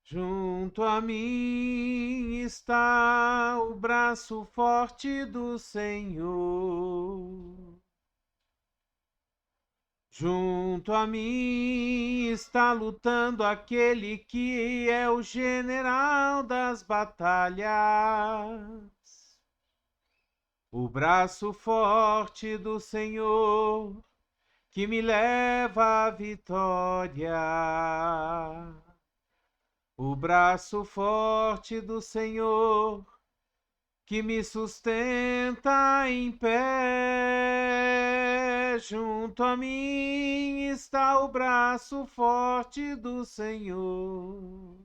Junto a mim está o braço forte do Senhor. Junto a mim está lutando aquele que é o general das batalhas. O braço forte do Senhor que me leva à vitória. O braço forte do Senhor que me sustenta em pé. Junto a mim está o braço forte do Senhor.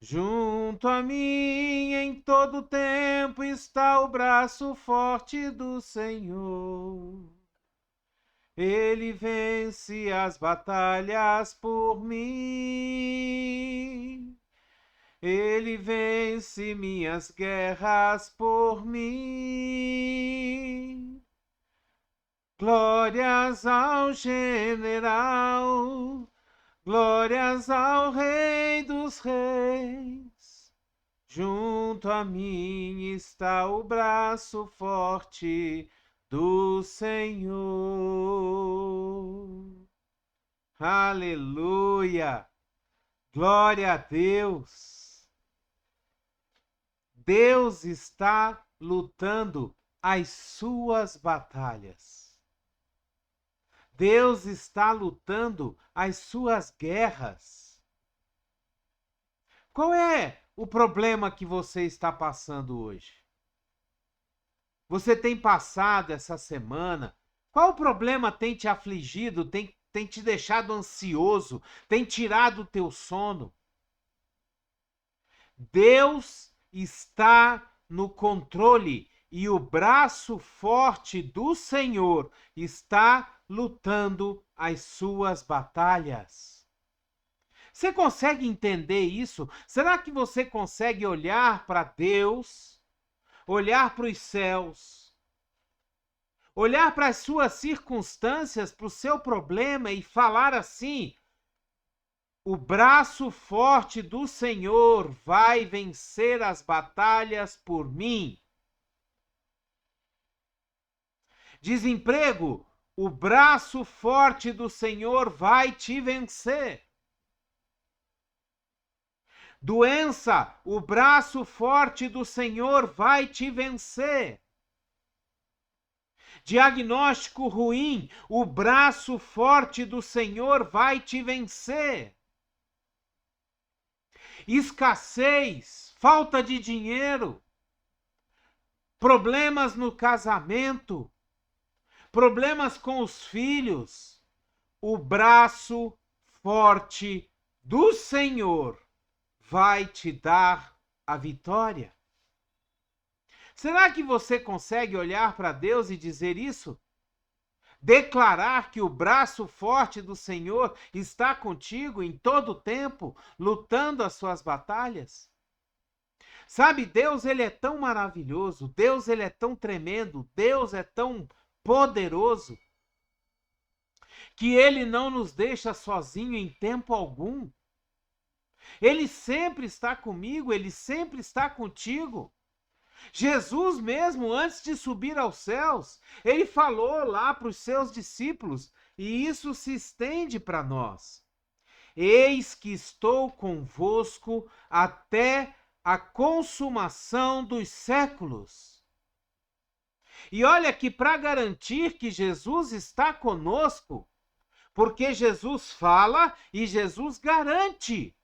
Junto a mim em todo tempo está o braço forte do Senhor. Ele vence as batalhas por mim. Ele vence minhas guerras por mim. Glórias ao general, glórias ao Rei dos Reis. Junto a mim está o braço forte do Senhor. Aleluia! Glória a Deus! Deus está lutando as suas batalhas. Deus está lutando as suas guerras. Qual é o problema que você está passando hoje? Você tem passado essa semana? Qual problema tem te afligido, tem te deixado ansioso, tem tirado o teu sono? Deus está no controle e o braço forte do Senhor está lutando as suas batalhas. Você consegue entender isso? Será que você consegue olhar para Deus, olhar para os céus, olhar para as suas circunstâncias, para o seu problema e falar assim: o braço forte do Senhor vai vencer as batalhas por mim? Desemprego, o braço forte do Senhor vai te vencer. Doença, o braço forte do Senhor vai te vencer. Diagnóstico ruim, o braço forte do Senhor vai te vencer. Escassez, falta de dinheiro, problemas no casamento, problemas com os filhos, o braço forte do Senhor vai te dar a vitória. Será que você consegue olhar para Deus e dizer isso? Declarar que o braço forte do Senhor está contigo em todo o tempo, lutando as suas batalhas? Sabe, Deus, ele é tão maravilhoso, Deus, ele é tão tremendo, Deus é tão poderoso, que ele não nos deixa sozinho em tempo algum. Ele sempre está comigo, ele sempre está contigo. Jesus mesmo, antes de subir aos céus, ele falou lá para os seus discípulos, e isso se estende para nós. Eis que estou convosco até a consumação dos séculos. E olha que para garantir que Jesus está conosco, porque Jesus fala e Jesus garante.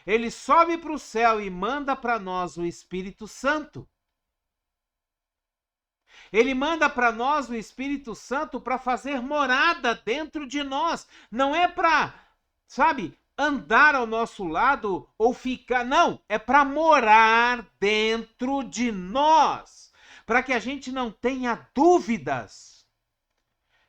Ele sobe para o céu e manda para nós o Espírito Santo. Ele manda para nós o Espírito Santo para fazer morada dentro de nós. Não é para, sabe, andar ao nosso lado ou ficar. Não, é para morar dentro de nós. Para que a gente não tenha dúvidas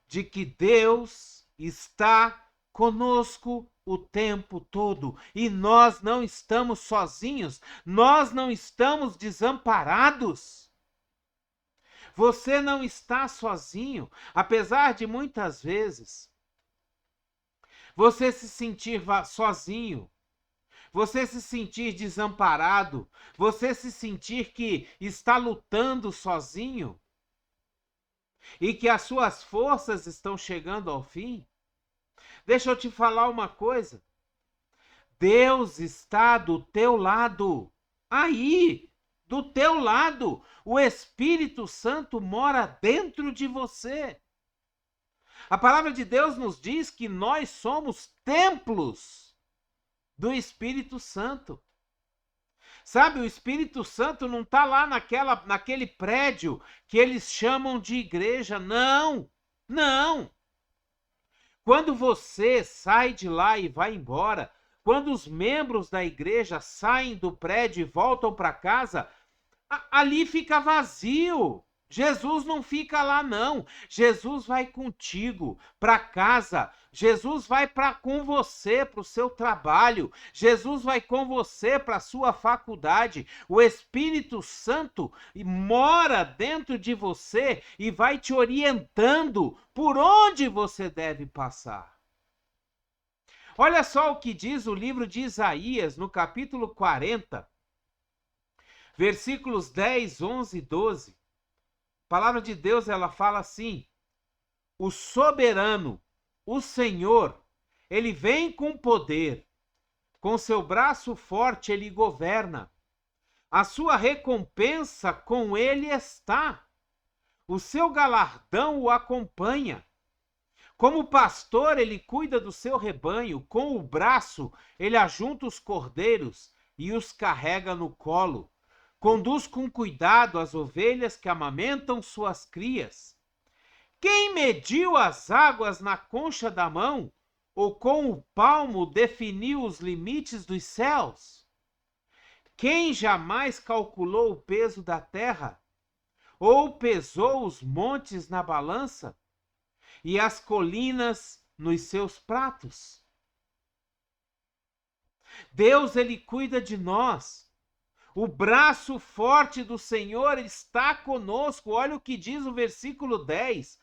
de que Deus está conosco o tempo todo. E nós não estamos sozinhos, nós não estamos desamparados. Você não está sozinho, apesar de muitas vezes você se sentir sozinho, você se sentir desamparado, você se sentir que está lutando sozinho e que as suas forças estão chegando ao fim, deixa eu te falar uma coisa. Deus está do teu lado, aí, do teu lado. O Espírito Santo mora dentro de você. A palavra de Deus nos diz que nós somos templos do Espírito Santo. Sabe, o Espírito Santo não está lá naquele prédio que eles chamam de igreja. Não, não. Quando você sai de lá e vai embora, quando os membros da igreja saem do prédio e voltam para casa, ali fica vazio. Jesus não fica lá, não. Jesus vai contigo para casa. Jesus vai com você para o seu trabalho. Jesus vai com você para a sua faculdade. O Espírito Santo mora dentro de você e vai te orientando por onde você deve passar. Olha só o que diz o livro de Isaías, no capítulo 40, versículos 10, 11 e 12. A palavra de Deus, ela fala assim: o soberano, o Senhor, ele vem com poder, com seu braço forte ele governa, a sua recompensa com ele está, o seu galardão o acompanha. Como pastor, ele cuida do seu rebanho, com o braço ele ajunta os cordeiros e os carrega no colo. Conduz com cuidado as ovelhas que amamentam suas crias. Quem mediu as águas na concha da mão, ou com o palmo definiu os limites dos céus? Quem jamais calculou o peso da terra, ou pesou os montes na balança, e as colinas nos seus pratos? Deus, ele cuida de nós. O braço forte do Senhor está conosco. Olha o que diz o versículo 10.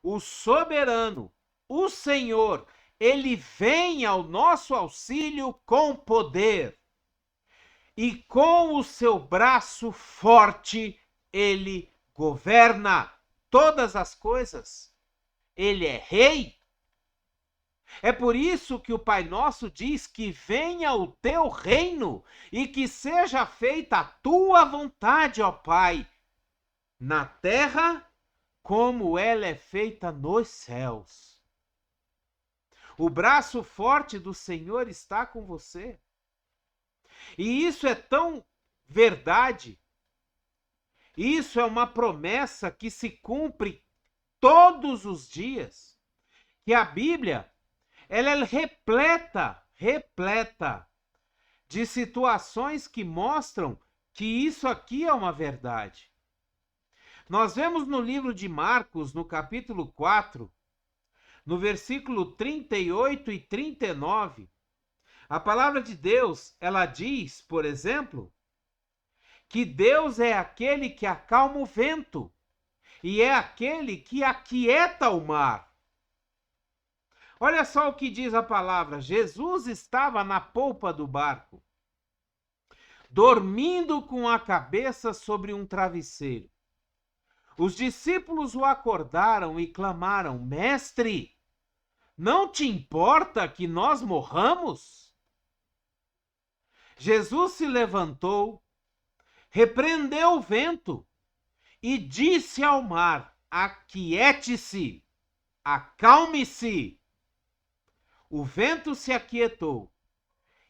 O soberano, o Senhor, ele vem ao nosso auxílio com poder. E com o seu braço forte, ele governa todas as coisas. Ele é rei. É por isso que o Pai Nosso diz que venha o teu reino e que seja feita a tua vontade, ó Pai, na terra como ela é feita nos céus. O braço forte do Senhor está com você. E isso é tão verdade. Isso é uma promessa que se cumpre todos os dias. Que a Bíblia, ela é repleta de situações que mostram que isso aqui é uma verdade. Nós vemos no livro de Marcos, no capítulo 4, no versículo 38 e 39, a palavra de Deus, ela diz, por exemplo, que Deus é aquele que acalma o vento e é aquele que aquieta o mar. Olha só o que diz a palavra. Jesus estava na polpa do barco, dormindo com a cabeça sobre um travesseiro. Os discípulos o acordaram e clamaram: Mestre, não te importa que nós morramos? Jesus se levantou, repreendeu o vento e disse ao mar: Aquiete-se, acalme-se. O vento se aquietou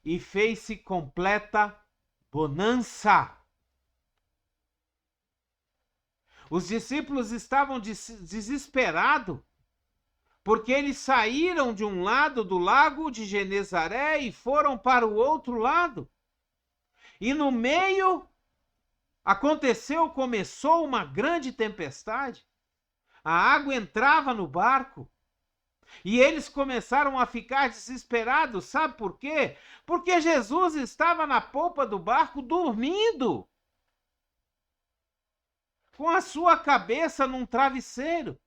e fez-se completa bonança. Os discípulos estavam desesperados, porque eles saíram de um lado do lago de Genezaré e foram para o outro lado. E no meio começou uma grande tempestade. A água entrava no barco. E eles começaram a ficar desesperados. Sabe por quê? Porque Jesus estava na polpa do barco dormindo, com a sua cabeça num travesseiro.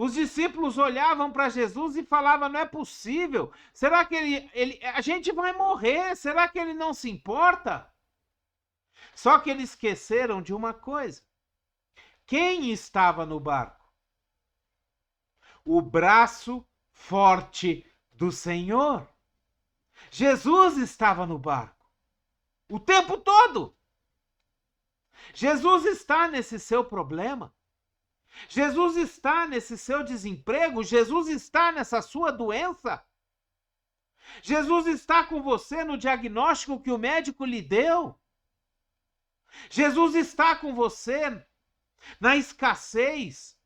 Os discípulos olhavam para Jesus e falavam: não é possível. Será que a gente vai morrer? Será que ele não se importa? Só que eles esqueceram de uma coisa. Quem estava no barco? O braço forte do Senhor. Jesus estava no barco o tempo todo. Jesus está nesse seu problema. Jesus está nesse seu desemprego. Jesus está nessa sua doença. Jesus está com você no diagnóstico que o médico lhe deu. Jesus está com você na escassez,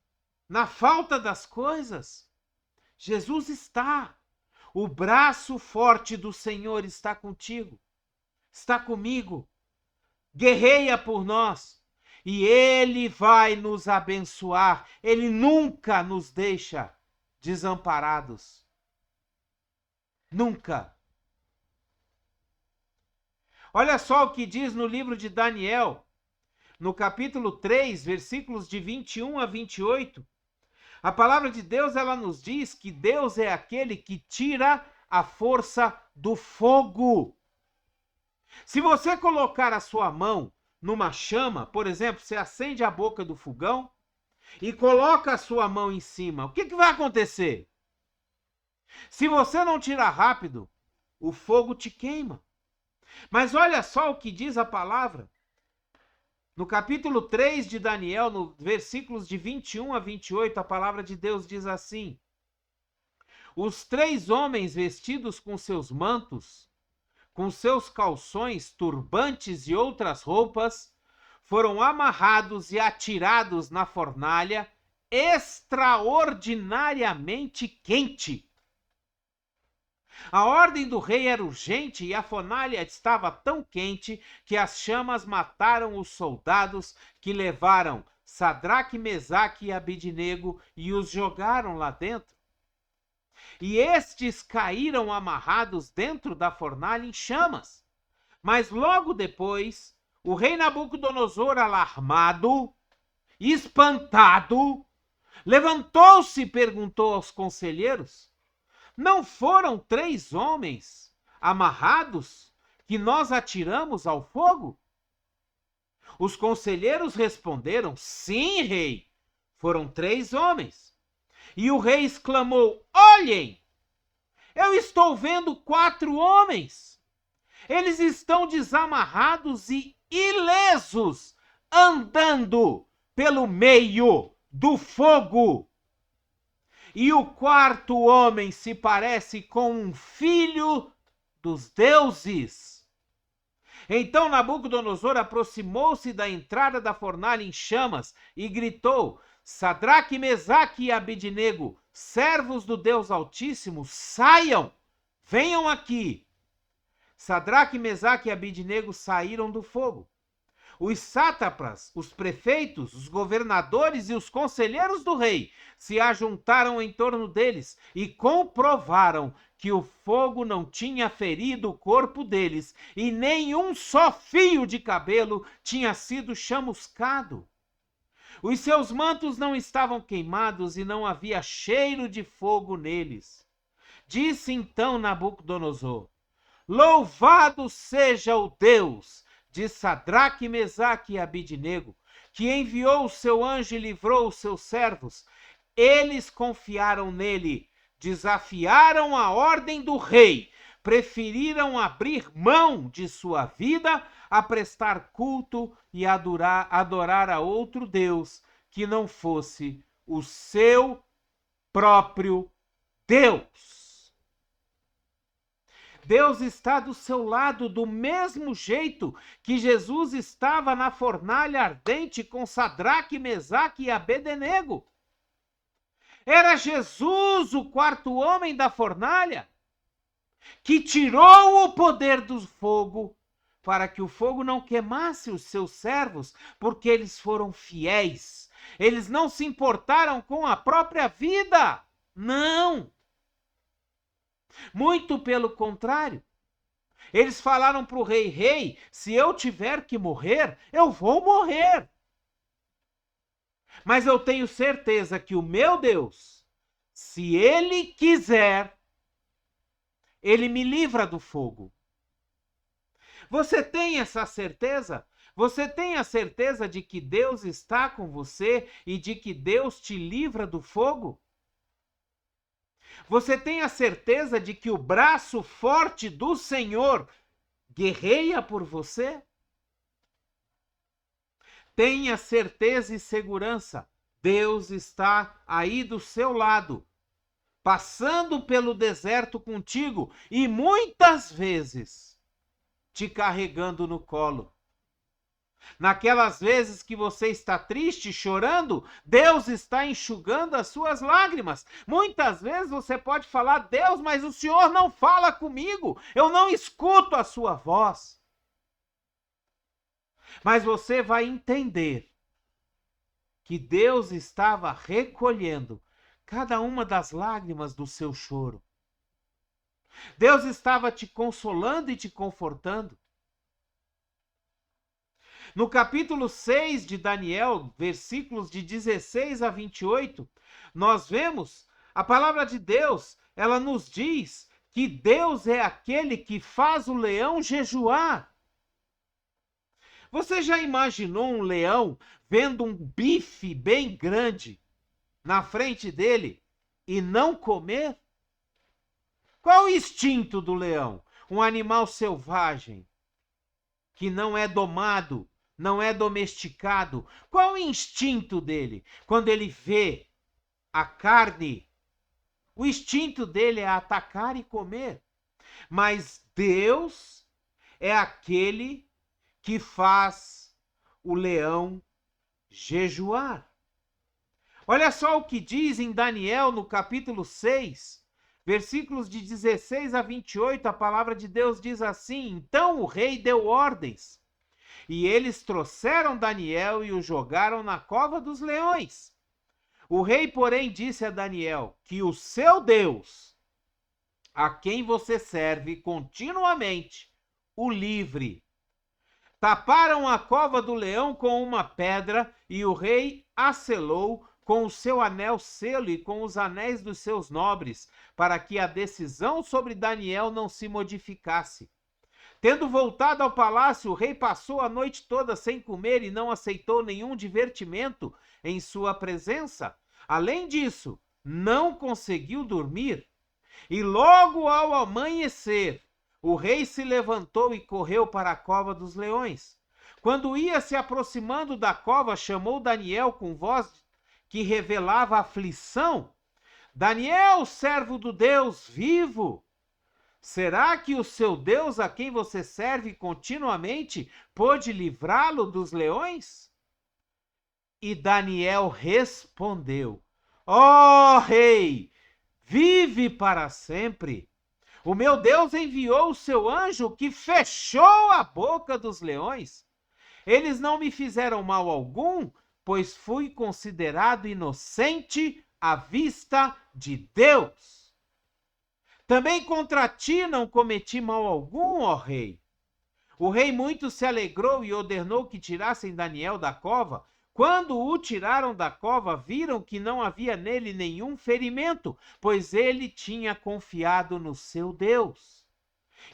na falta das coisas. Jesus está. O braço forte do Senhor está contigo, está comigo. Guerreia por nós e Ele vai nos abençoar. Ele nunca nos deixa desamparados. Nunca. Olha só o que diz no livro de Daniel, no capítulo 3, versículos de 21 a 28. A palavra de Deus, ela nos diz que Deus é aquele que tira a força do fogo. Se você colocar a sua mão numa chama, por exemplo, você acende a boca do fogão e coloca a sua mão em cima, o que vai acontecer? Se você não tirar rápido, o fogo te queima. Mas olha só o que diz a palavra. No capítulo 3 de Daniel, no versículos de 21 a 28, a palavra de Deus diz assim: os 3 homens vestidos com seus mantos, com seus calções, turbantes e outras roupas, foram amarrados e atirados na fornalha extraordinariamente quente. A ordem do rei era urgente e a fornalha estava tão quente que as chamas mataram os soldados que levaram Sadraque, Mesaque e Abidnego e os jogaram lá dentro. E estes caíram amarrados dentro da fornalha em chamas. Mas logo depois, o rei Nabucodonosor, alarmado, espantado, levantou-se e perguntou aos conselheiros: não foram 3 homens amarrados que nós atiramos ao fogo? Os conselheiros responderam: sim, rei, foram 3 homens. E o rei exclamou: olhem, eu estou vendo 4 homens. Eles estão desamarrados e ilesos, andando pelo meio do fogo. E o 4º homem se parece com um filho dos deuses. Então Nabucodonosor aproximou-se da entrada da fornalha em chamas e gritou: Sadraque, Mesaque e Abidnego, servos do Deus Altíssimo, saiam, venham aqui. Sadraque, Mesaque e Abidnego saíram do fogo. Os sátrapas, os prefeitos, os governadores e os conselheiros do rei se ajuntaram em torno deles e comprovaram que o fogo não tinha ferido o corpo deles e nenhum só fio de cabelo tinha sido chamuscado. Os seus mantos não estavam queimados e não havia cheiro de fogo neles. Disse então Nabucodonosor: louvado seja o Deus de Sadraque, Mesaque e Abidnego, que enviou o seu anjo e livrou os seus servos. Eles confiaram nele, desafiaram a ordem do rei, preferiram abrir mão de sua vida a prestar culto e adorar a outro Deus que não fosse o seu próprio Deus. Deus está do seu lado do mesmo jeito que Jesus estava na fornalha ardente com Sadraque, Mesaque e Abednego. Era Jesus o 4º homem da fornalha que tirou o poder do fogo para que o fogo não queimasse os seus servos, porque eles foram fiéis. Eles não se importaram com a própria vida. Não! Muito pelo contrário. Eles falaram para o rei: rei, se eu tiver que morrer, eu vou morrer. Mas eu tenho certeza que o meu Deus, se Ele quiser, Ele me livra do fogo. Você tem essa certeza? Você tem a certeza de que Deus está com você e de que Deus te livra do fogo? Você tem a certeza de que o braço forte do Senhor guerreia por você? Tenha certeza e segurança. Deus está aí do seu lado, passando pelo deserto contigo e muitas vezes te carregando no colo. Naquelas vezes que você está triste, chorando, Deus está enxugando as suas lágrimas. Muitas vezes você pode falar: Deus, mas o Senhor não fala comigo, eu não escuto a sua voz. Mas você vai entender que Deus estava recolhendo cada uma das lágrimas do seu choro. Deus estava te consolando e te confortando. No capítulo 6 de Daniel, versículos de 16 a 28, nós vemos a palavra de Deus, ela nos diz que Deus é aquele que faz o leão jejuar. Você já imaginou um leão vendo um bife bem grande na frente dele e não comer? Qual o instinto do leão? Um animal selvagem que não é domado, não é domesticado. Qual o instinto dele? Quando ele vê a carne, o instinto dele é atacar e comer. Mas Deus é aquele que faz o leão jejuar. Olha só o que diz em Daniel no capítulo 6, versículos de 16 a 28, a palavra de Deus diz assim: Então o rei deu ordens, e eles trouxeram Daniel e o jogaram na cova dos leões. O rei, porém, disse a Daniel que o seu Deus, a quem você serve continuamente, o livre. Taparam a cova do leão com uma pedra, e o rei a selou com o seu anel selo e com os anéis dos seus nobres, para que a decisão sobre Daniel não se modificasse. Tendo voltado ao palácio, o rei passou a noite toda sem comer e não aceitou nenhum divertimento em sua presença. Além disso, não conseguiu dormir. E logo ao amanhecer, o rei se levantou e correu para a cova dos leões. Quando ia se aproximando da cova, chamou Daniel com voz que revelava aflição: Daniel, servo do Deus vivo, será que o seu Deus, a quem você serve continuamente, pôde livrá-lo dos leões? E Daniel respondeu: Ó rei, vive para sempre. O meu Deus enviou o seu anjo que fechou a boca dos leões. Eles não me fizeram mal algum, pois fui considerado inocente à vista de Deus. Também contra ti não cometi mal algum, ó rei. O rei muito se alegrou e ordenou que tirassem Daniel da cova. Quando o tiraram da cova, viram que não havia nele nenhum ferimento, pois ele tinha confiado no seu Deus.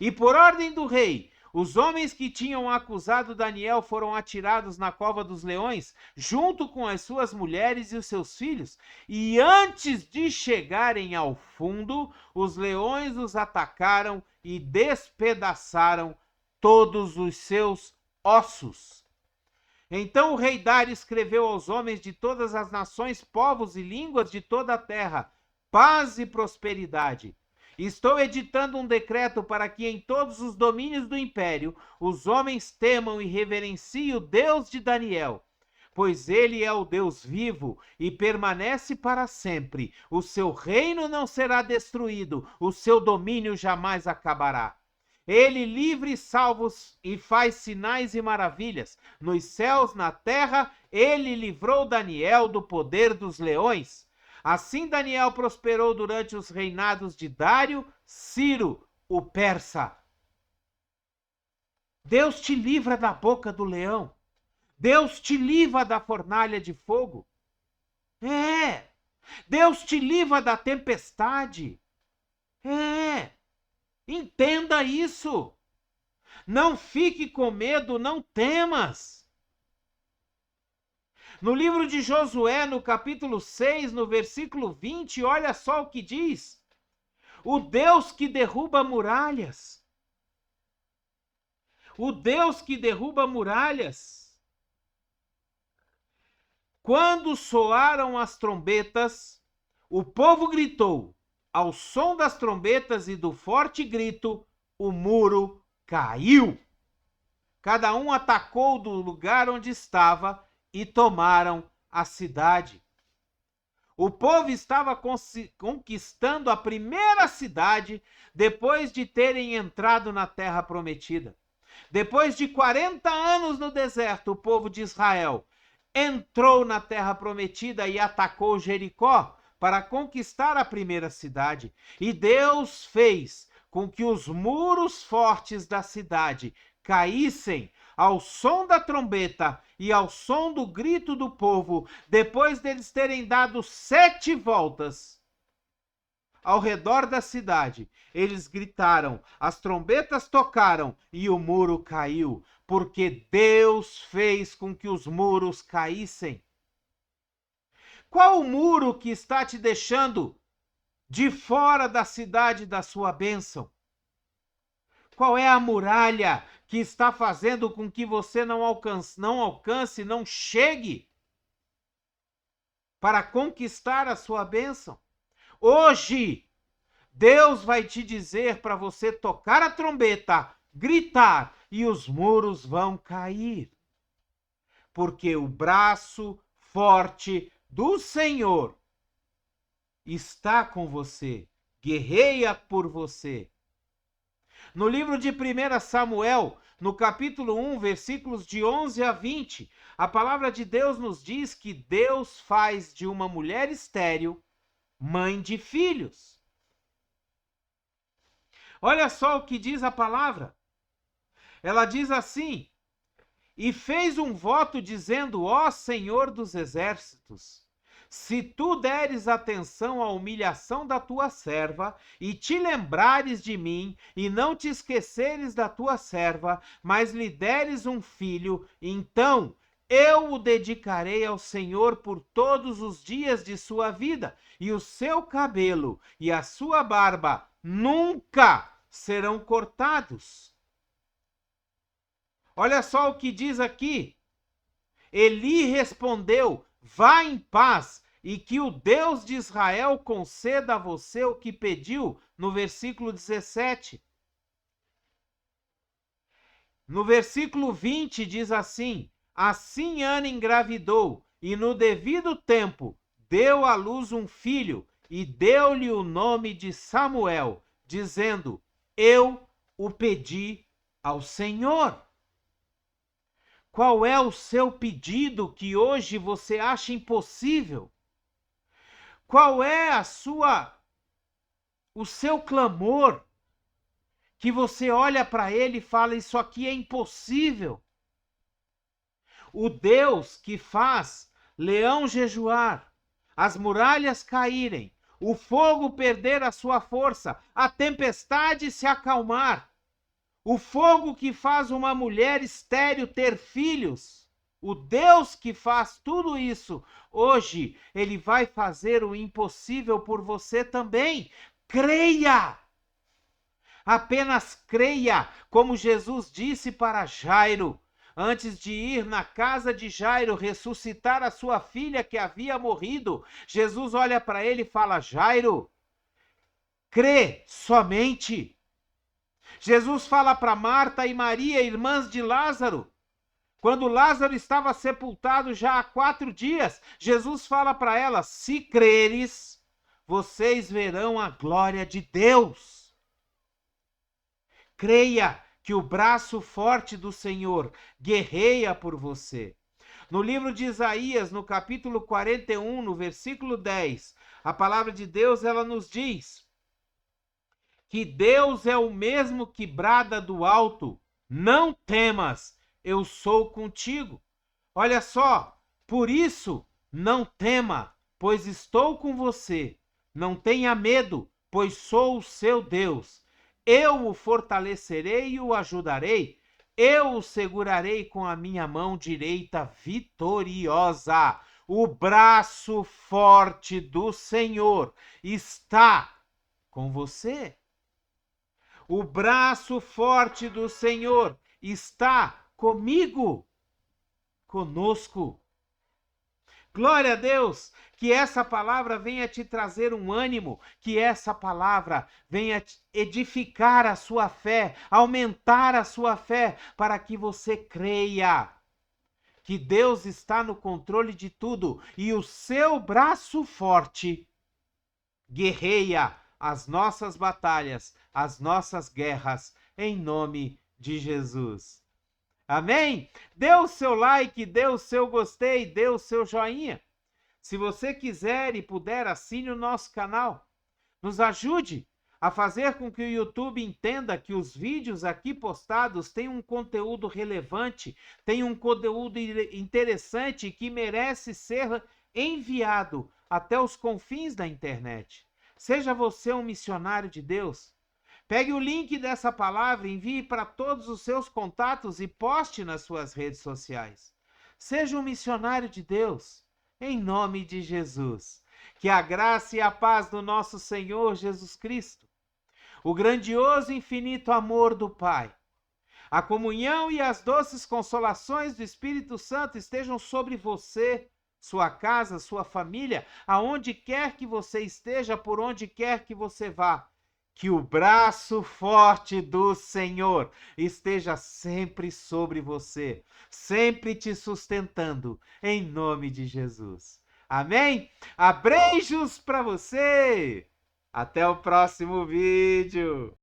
E por ordem do rei, os homens que tinham acusado Daniel foram atirados na cova dos leões, junto com as suas mulheres e os seus filhos. E antes de chegarem ao fundo, os leões os atacaram e despedaçaram todos os seus ossos. Então o rei Dário escreveu aos homens de todas as nações, povos e línguas de toda a terra: paz e prosperidade. Estou editando um decreto para que em todos os domínios do império os homens temam e reverenciem o Deus de Daniel, pois ele é o Deus vivo e permanece para sempre. O seu reino não será destruído, o seu domínio jamais acabará. Ele livre e salvos e faz sinais e maravilhas. Nos céus, na terra, ele livrou Daniel do poder dos leões. Assim Daniel prosperou durante os reinados de Dário, Ciro, o persa. Deus te livra da boca do leão. Deus te livra da fornalha de fogo. É. Deus te livra da tempestade. É. Entenda isso. Não fique com medo, não temas. No livro de Josué, no capítulo 6, no versículo 20, olha só o que diz. O Deus que derruba muralhas. O Deus que derruba muralhas. Quando soaram as trombetas, o povo gritou. Ao som das trombetas e do forte grito, o muro caiu. Cada um atacou do lugar onde estava e tomaram a cidade. O povo estava conquistando a primeira cidade depois de terem entrado na terra prometida. Depois de 40 anos no deserto, o povo de Israel entrou na terra prometida e atacou Jericó para conquistar a primeira cidade. E Deus fez com que os muros fortes da cidade caíssem ao som da trombeta e ao som do grito do povo, depois deles terem dado 7 voltas ao redor da cidade. Eles gritaram, as trombetas tocaram e o muro caiu, porque Deus fez com que os muros caíssem. Qual o muro que está te deixando de fora da cidade da sua bênção? Qual é a muralha que está fazendo com que você não alcance, não chegue para conquistar a sua bênção? Hoje, Deus vai te dizer para você tocar a trombeta, gritar, e os muros vão cair. Porque o braço forte do Senhor está com você, guerreia por você. No livro de 1 Samuel, no capítulo 1, versículos de 11 a 20, a palavra de Deus nos diz que Deus faz de uma mulher estéril mãe de filhos. Olha só o que diz a palavra. Ela diz assim: e fez um voto dizendo, ó Senhor dos exércitos, se tu deres atenção à humilhação da tua serva, e te lembrares de mim, e não te esqueceres da tua serva, mas lhe deres um filho, então eu o dedicarei ao Senhor por todos os dias de sua vida, e o seu cabelo e a sua barba nunca serão cortados. Olha só o que diz aqui. Eli respondeu, vá em paz, e que o Deus de Israel conceda a você o que pediu, no versículo 17. No versículo 20 diz assim, assim Ana engravidou, e no devido tempo deu à luz um filho, e deu-lhe o nome de Samuel, dizendo, eu o pedi ao Senhor. Qual é o seu pedido que hoje você acha impossível? Qual é o seu clamor que você olha para ele e fala, isso aqui é impossível? O Deus que faz leão jejuar, as muralhas caírem, o fogo perder a sua força, a tempestade se acalmar, o fogo que faz uma mulher estéril ter filhos, o Deus que faz tudo isso, hoje ele vai fazer o impossível por você também. Creia! Apenas creia, como Jesus disse para Jairo, antes de ir na casa de Jairo ressuscitar a sua filha que havia morrido. Jesus olha para ele e fala, Jairo, crê somente. Jesus fala para Marta e Maria, irmãs de Lázaro. Quando Lázaro estava sepultado já há 4 dias, Jesus fala para elas, se creres, vocês verão a glória de Deus. Creia que o braço forte do Senhor guerreia por você. No livro de Isaías, no capítulo 41, no versículo 10, a palavra de Deus ela nos diz que Deus é o mesmo que brada do alto, não temas, eu sou contigo. Olha só, por isso não tema, pois estou com você. Não tenha medo, pois sou o seu Deus. Eu o fortalecerei e o ajudarei. Eu o segurarei com a minha mão direita vitoriosa. O braço forte do Senhor está com você. O braço forte do Senhor está comigo, conosco. Glória a Deus, que essa palavra venha te trazer um ânimo, que essa palavra venha edificar a sua fé, aumentar a sua fé, para que você creia que Deus está no controle de tudo e o seu braço forte guerreia as nossas batalhas, as nossas guerras, em nome de Jesus. Amém? Dê o seu like, dê o seu gostei, dê o seu joinha. Se você quiser e puder, assine o nosso canal. Nos ajude a fazer com que o YouTube entenda que os vídeos aqui postados têm um conteúdo relevante, têm um conteúdo interessante que merece ser enviado até os confins da internet. Seja você um missionário de Deus. Pegue o link dessa palavra, envie para todos os seus contatos e poste nas suas redes sociais. Seja um missionário de Deus, em nome de Jesus. Que a graça e a paz do nosso Senhor Jesus Cristo, o grandioso e infinito amor do Pai, a comunhão e as doces consolações do Espírito Santo estejam sobre você, sua casa, sua família, aonde quer que você esteja, por onde quer que você vá. Que o braço forte do Senhor esteja sempre sobre você, sempre te sustentando, em nome de Jesus. Amém? Abreijos para você! Até o próximo vídeo!